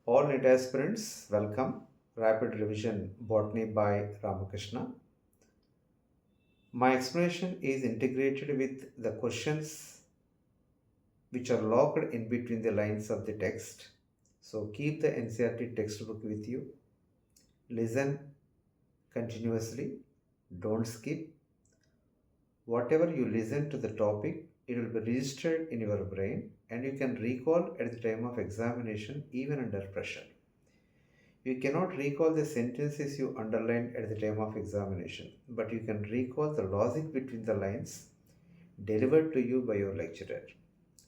All NEET aspirants, welcome. Rapid Revision Botany by Ramakrishna. My explanation is integrated with the questions which are locked in between the lines of the text. So keep the NCERT textbook with you. Listen continuously. Don't skip. Whatever you listen to the topic, it will be registered in your brain and you can recall at the time of examination even under pressure. You cannot recall the sentences you underlined at the time of examination, but you can recall the logic between the lines delivered to you by your lecturer.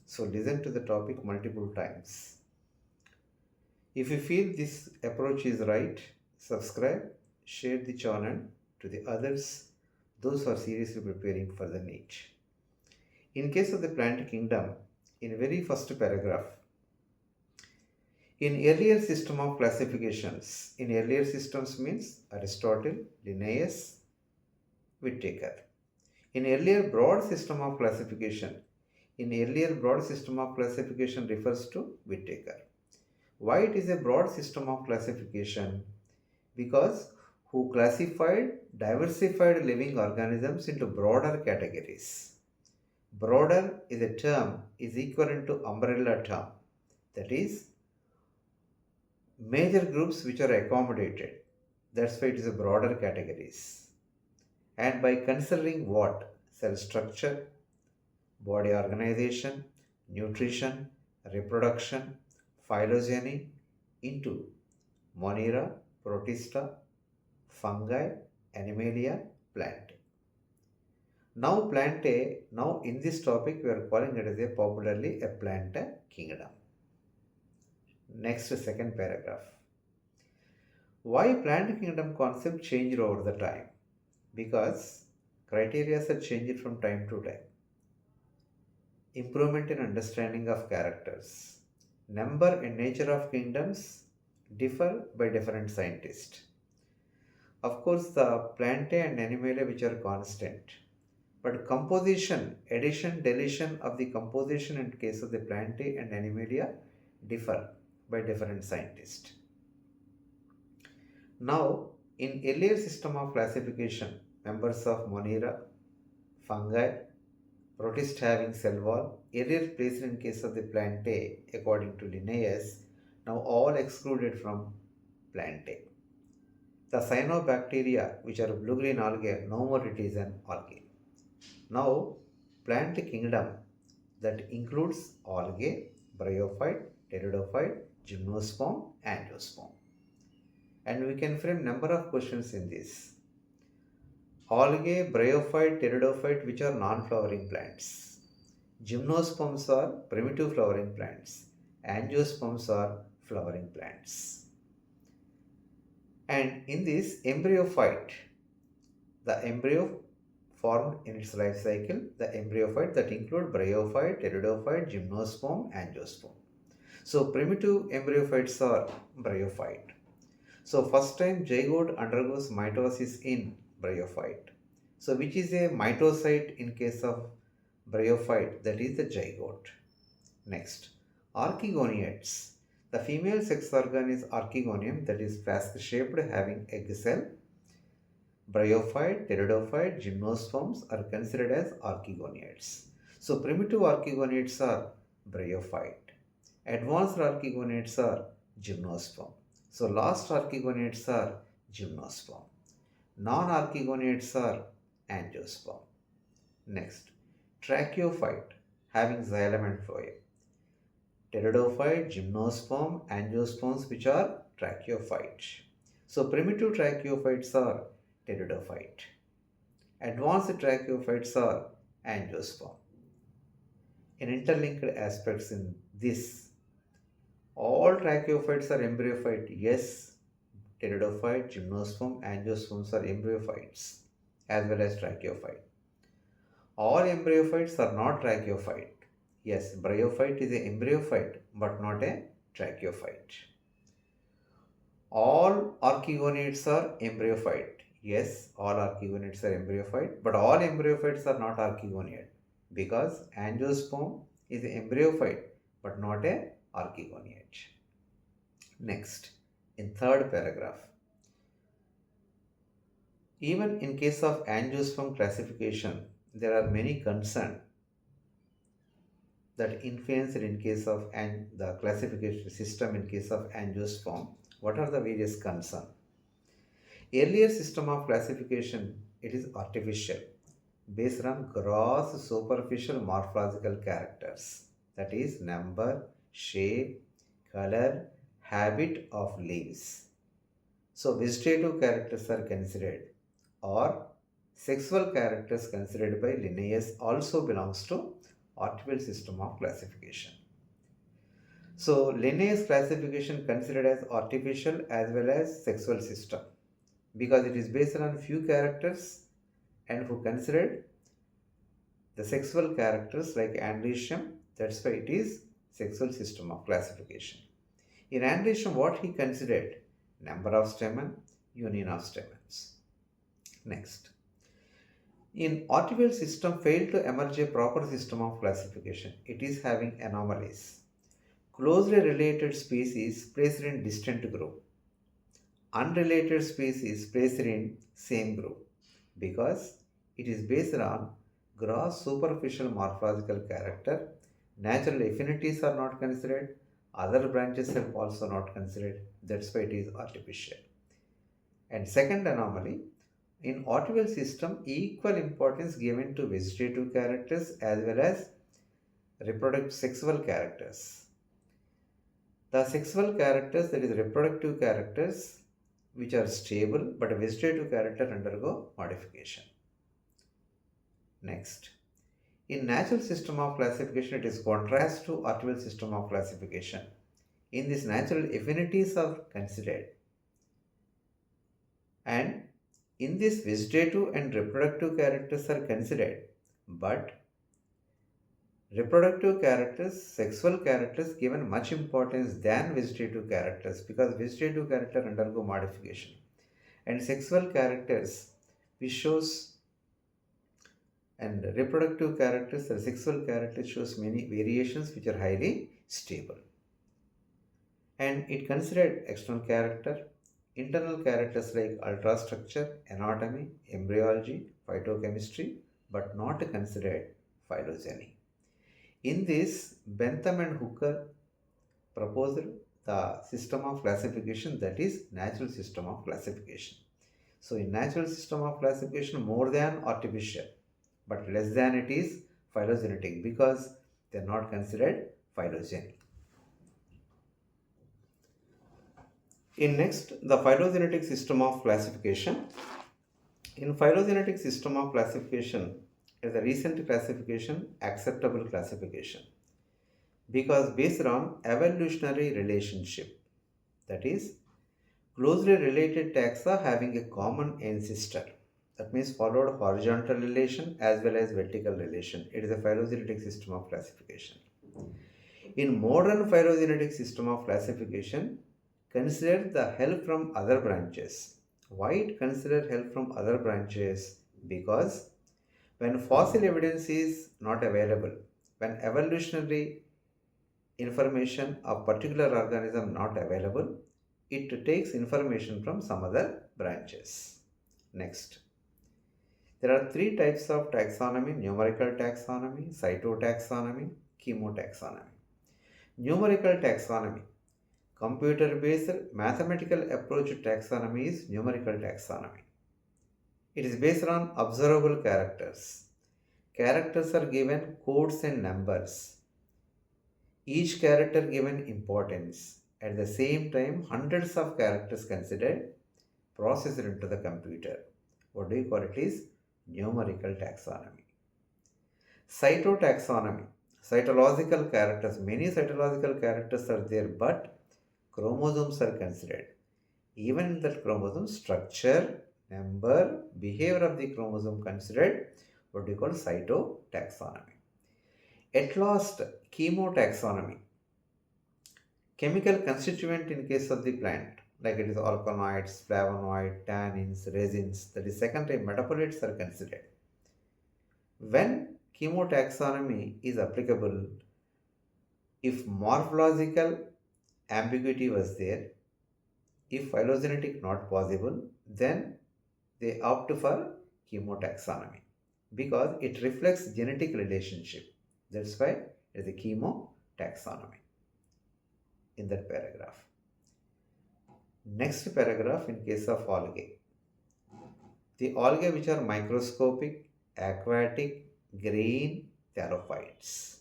So listen to the topic multiple times. If you feel this approach is right, subscribe, share the channel to the others, those who are seriously preparing for the NEET. In case of the plant kingdom, in very first paragraph, in earlier system of classifications, in earlier systems means Aristotle, Linnaeus, Whittaker. In earlier broad system of classification, in earlier broad system of classification refers to Whittaker. Why it is a broad system of classification? Because who classified diversified living organisms into broader categories. Broader is a term is equivalent to umbrella term. That is major groups which are accommodated. That's why it is a broader categories. And by considering what? Cell structure, body organization, nutrition, reproduction, phylogeny into Monera, Protista, fungi, Animalia, plant. Now in this topic we are calling it as a popularly a plant kingdom. Next second paragraph. Why plant kingdom concept changed over the time? Because criteria are changed from time to time. Improvement in understanding of characters. Number and nature of kingdoms differ by different scientists. Of course, the Plantae and Animalia which are constant. But composition, addition, deletion of the composition in case of the Plantae and Animalia differ by different scientists. Now, in earlier system of classification, members of Monera, fungi, protist having cell wall, earlier placed in case of the Plantae according to Linnaeus, now all excluded from Plantae. The cyanobacteria, which are blue-green algae, no more it is an algae. Now, plant kingdom that includes algae, bryophyte, pteridophyte, gymnosperm, angiosperm. And we can frame number of questions in this. Algae, bryophyte, pteridophyte, which are non-flowering plants. Gymnosperms are primitive flowering plants. Angiosperms are flowering plants. And in this embryophyte, the embryo formed in its life cycle, the embryophyte that include bryophyte, pteridophyte, gymnosperm, angiosperm. So primitive embryophytes are bryophyte. So first time zygote undergoes mitosis in bryophyte. So which is a mitocyte in case of bryophyte, that is the zygote. Next, archegoniates. The female sex organ is archegonium, that is flask shaped having egg cell. Bryophyte, pteridophyte, gymnosperms are considered as archegoniates. So primitive archegoniates are bryophyte. Advanced archegoniates are gymnosperm. So last archegoniates are gymnosperm. Non-archegoniates are angiosperm. Next, tracheophyte having xylem and phloem. Pteridophyte, gymnosperm, angiosperms which are tracheophyte. So primitive tracheophytes are pteridophyte. Advanced tracheophytes are angiosperm. In interlinked aspects in this, all tracheophytes are embryophyte. Yes, pteridophyte, gymnosperm, angiosperms are embryophytes as well as tracheophyte. All embryophytes are not tracheophyte. Yes, bryophyte is a embryophyte but not a tracheophyte. All archegoniates are embryophyte. Yes, all archegoniates are embryophyte, but all embryophytes are not archegoniate because angiosperm is an embryophyte but not a archegoniate. Next, in third paragraph, even in case of angiosperm classification, there are many concerns that influence in case of the classification system in case of angiosperm. What are the various concerns? Earlier system of classification, it is artificial, based on gross superficial morphological characters, that is number, shape, color, habit of leaves. So vegetative characters are considered, or sexual characters considered by Linnaeus also belongs to artificial system of classification. So Linnaeus classification considered as artificial as well as sexual system because it is based on few characters and who considered the sexual characters like androecium. That's why it is sexual system of classification. In androecium, what he considered? Number of stamen, union of stamens. Next. In artificial system failed to emerge a proper system of classification. It is having anomalies. Closely related species placed in distant group. Unrelated species placed in same group because it is based on gross superficial morphological character. Natural affinities are not considered. Other branches are also not considered. That's why it is artificial. And second anomaly, in artificial system, equal importance given to vegetative characters as well as reproductive sexual characters. The sexual characters, that is reproductive characters, which are stable, but a vegetative character undergo modification. Next. In natural system of classification, it is contrast to artificial system of classification. In this, natural affinities are considered, and in this, vegetative and reproductive characters are considered, but reproductive characters, sexual characters given much importance than vegetative characters because vegetative character undergo modification, and sexual characters which shows and reproductive characters or sexual characters shows many variations which are highly stable. And it considered external character, internal characters like ultrastructure, anatomy, embryology, phytochemistry, but not considered phylogeny. In this, Bentham and Hooker proposed the system of classification, that is natural system of classification. So in natural system of classification, more than artificial, but less than it is phylogenetic because they are not considered phylogeny. In next, the phylogenetic system of classification. In phylogenetic system of classification, is a recent classification, acceptable classification, because based on evolutionary relationship, that is closely related taxa having a common ancestor. That means followed horizontal relation as well as vertical relation. It is a phylogenetic system of classification. In modern phylogenetic system of classification, consider the help from other branches. Why it consider help from other branches? Because when fossil evidence is not available, when evolutionary information of particular organism not available, it takes information from some other branches. Next. There are three types of taxonomy: numerical taxonomy, cytotaxonomy, chemotaxonomy. Numerical taxonomy. Computer based mathematical approach to taxonomy is numerical taxonomy. It is based on observable characters. Characters are given codes and numbers. Each character given importance. At the same time, hundreds of characters considered, processed into the computer. What do you call it? Is numerical taxonomy. Cytotaxonomy. Cytological characters. Many cytological characters are there, but chromosomes are considered. Even in that chromosome, structure, number, behavior of the chromosome considered, what we call cytotaxonomy. At last, chemotaxonomy. Chemical constituent in case of the plant, like it is alkaloids, flavonoids, tannins, resins, that is secondary metabolites are considered. When chemotaxonomy is applicable, if morphological ambiguity was there. If phylogenetic not possible, then they opt for chemotaxonomy because it reflects genetic relationship. That's why it is a chemotaxonomy in that paragraph. Next paragraph in case of algae. The algae which are microscopic, aquatic, green thalophytes.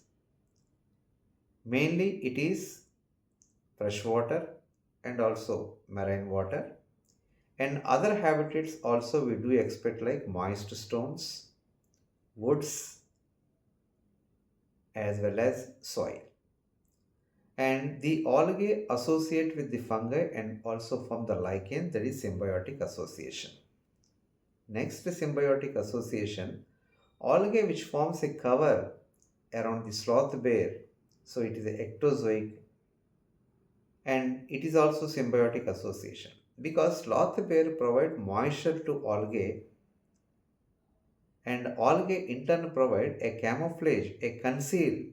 Mainly it is freshwater and also marine water. And other habitats also we do expect like moist stones, woods, as well as soil. And the algae associate with the fungi and also form the lichen, that is symbiotic association. Next symbiotic association, algae which forms a cover around the sloth bear, so it is a ectozoic, and it is also symbiotic association because sloth bear provide moisture to algae, and algae in turn provide a camouflage, a conceal,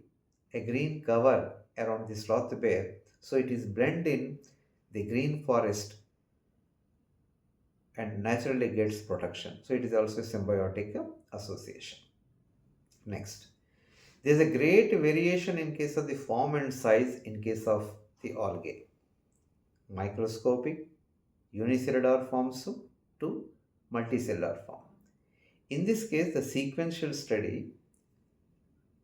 a green cover around the sloth bear, so it is blend in the green forest and naturally gets protection. So it is also a symbiotic association. Next, there is a great variation in case of the form and size in case of the algae. Microscopic, unicellular forms to multicellular form. In this case, the sequential study,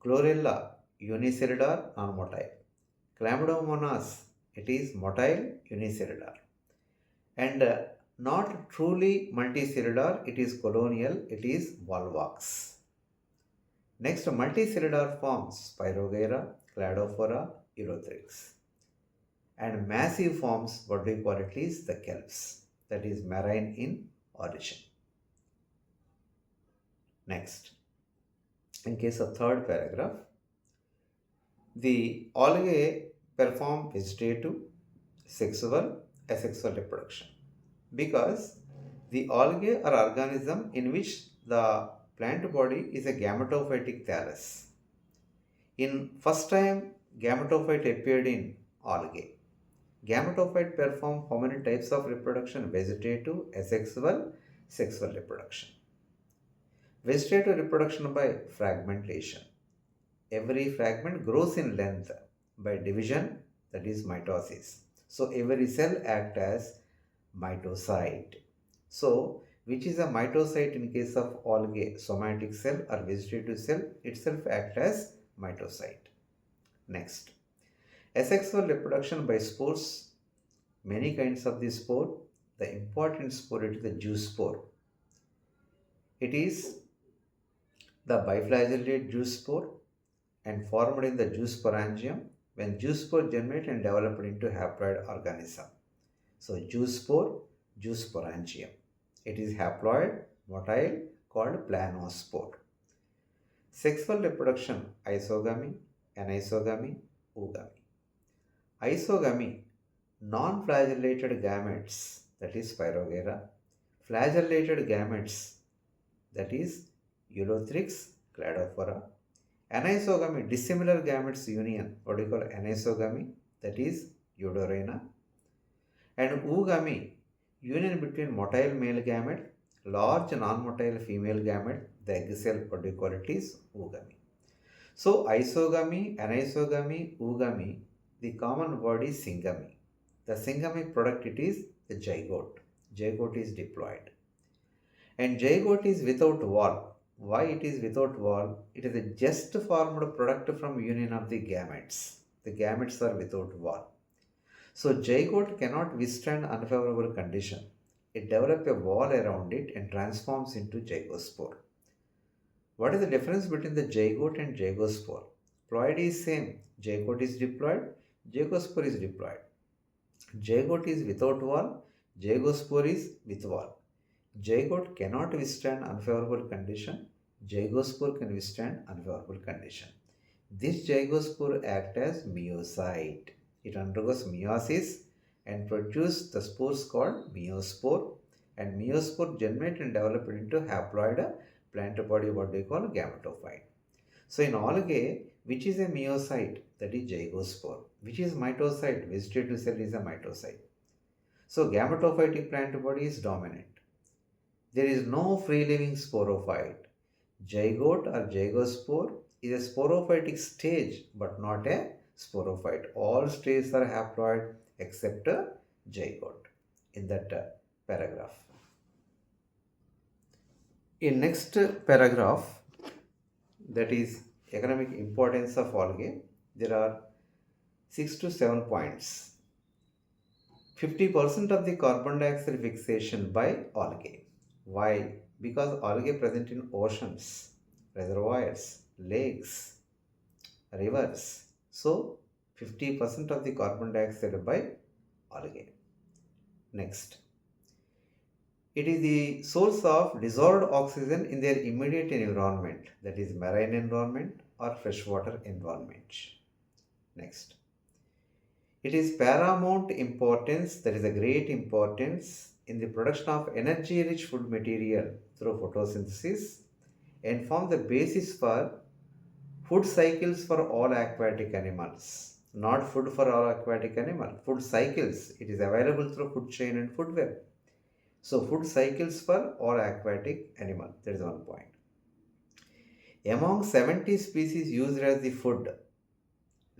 chlorella unicellular non-motile, chlamydomonas it is motile unicellular, and not truly multicellular, it is colonial, it is volvox. Next, multicellular forms Pyrogera, Cladophora, Urothrix. And massive forms, what we call it is the kelps, that is marine in origin. Next, in case of third paragraph, the algae perform vegetative, sexual, asexual reproduction because the algae are organism in which the plant body is a gametophytic thallus. In first time gametophyte appeared in algae. Gametophyte perform how many types of reproduction? Vegetative, asexual, sexual reproduction. Vegetative reproduction by fragmentation. Every fragment grows in length by division, that is mitosis. So every cell acts as mitocyte. So which is a mitocyte in case of algae? Somatic cell or vegetative cell itself acts as mitocyte. Next, asexual reproduction by spores. Many kinds of the spore. The important spore is the zoospore. It is the biflagellate zoospore and formed in the zoosporangium when zoospore germinate and developed into haploid organism. So zoospore, zoosporangium. It is haploid, motile, called planospore. Sexual reproduction, isogamy, anisogamy, oogamy. Isogamy, non-flagellated gametes, that is Pyrogera. Flagellated gametes, that is Ulothrix, Cladophora. Anisogamy, dissimilar gametes union, what do you call anisogamy, that is Eudorrhina. And oogamy, union between motile male gamete, large non-motile female gamete, the egg cell, what do you call it is oogamy. So isogamy, anisogamy, oogamy, the common word is syngamy. The syngamy product it is the zygote. Zygote is diploid. And zygote is without wall. Why it is without wall? It is a just formed product from union of the gametes. The gametes are without wall. So zygote cannot withstand unfavorable condition. It develops a wall around it and transforms into zygospore. What is the difference between the zygote and zygospore? Ploid is same. Zygote is diploid. Zygospore is diploid. Zygote is without wall. Zygospore is with wall. Zygote cannot withstand unfavorable condition. Zygospore can withstand unfavorable condition. This zygospore acts as meiocyte. It undergoes meiosis and produces the spores called meiospore, and meiospore germinate and develop into haploid plant body, what we call gametophyte. So in algae which is a myocyte, that is zygospore, which is mitocyte, vegetative cell is a mitocyte. So gametophytic plant body is dominant. There is no free living sporophyte. Zygote or zygospore is a sporophytic stage but not a sporophyte. All stages are haploid except zygote in that paragraph. In next paragraph, that is economic importance of algae, there are 6 to 7 points. 50% of the carbon dioxide fixation by algae. Why? Because algae present in oceans, reservoirs, lakes, rivers. So 50% of the carbon dioxide by algae. Next. It is the source of dissolved oxygen in their immediate environment, that is marine environment or freshwater environment. Next. It is paramount importance, that is a great importance in the production of energy-rich food material through photosynthesis and form the basis for food cycles for all aquatic animals. Not food for all aquatic animals, food cycles. It is available through food chain and food web. So food cycles for all aquatic animal. That is one point. Among 70 species used as the food,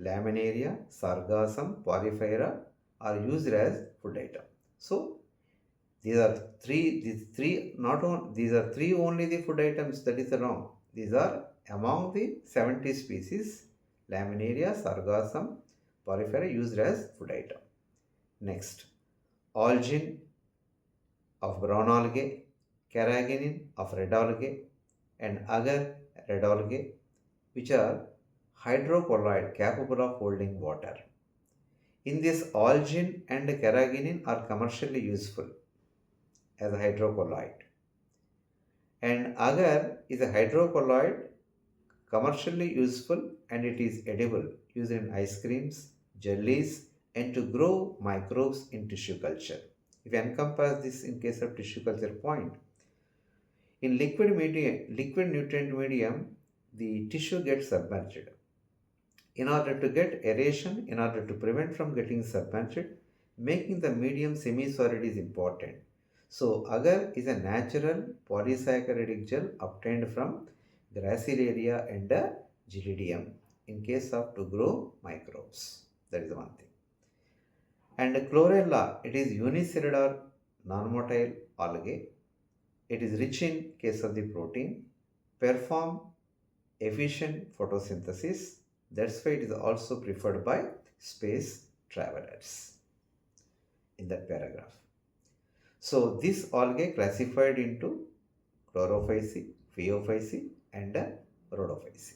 Laminaria, Sargassum, Porifera are used as food item. So these are three only the food items, that is wrong. These are among the 70 species, Laminaria, Sargassum, Porifera used as food item. Next, algin of brown algae, carrageenan of red algae, and agar red algae, which are hydrocolloid capable of holding water. In this, algin and carrageenan are commercially useful as a hydrocolloid. And agar is a hydrocolloid commercially useful and it is edible, used in ice creams, jellies, and to grow microbes in tissue culture. If you encompass this in case of tissue culture point, in liquid nutrient medium, the tissue gets submerged. In order to get aeration, in order to prevent from getting submerged, making the medium semi-solid is important. So agar is a natural polysaccharidic gel obtained from Gracilaria and Gelidium in case of to grow microbes. That is one thing. And chlorella, it is unicellular non-motile algae. It is rich in case of the protein, perform efficient photosynthesis. That's why it is also preferred by space travelers in that paragraph. So this algae classified into chlorophyceae, phaeophyceae and rhodophyceae.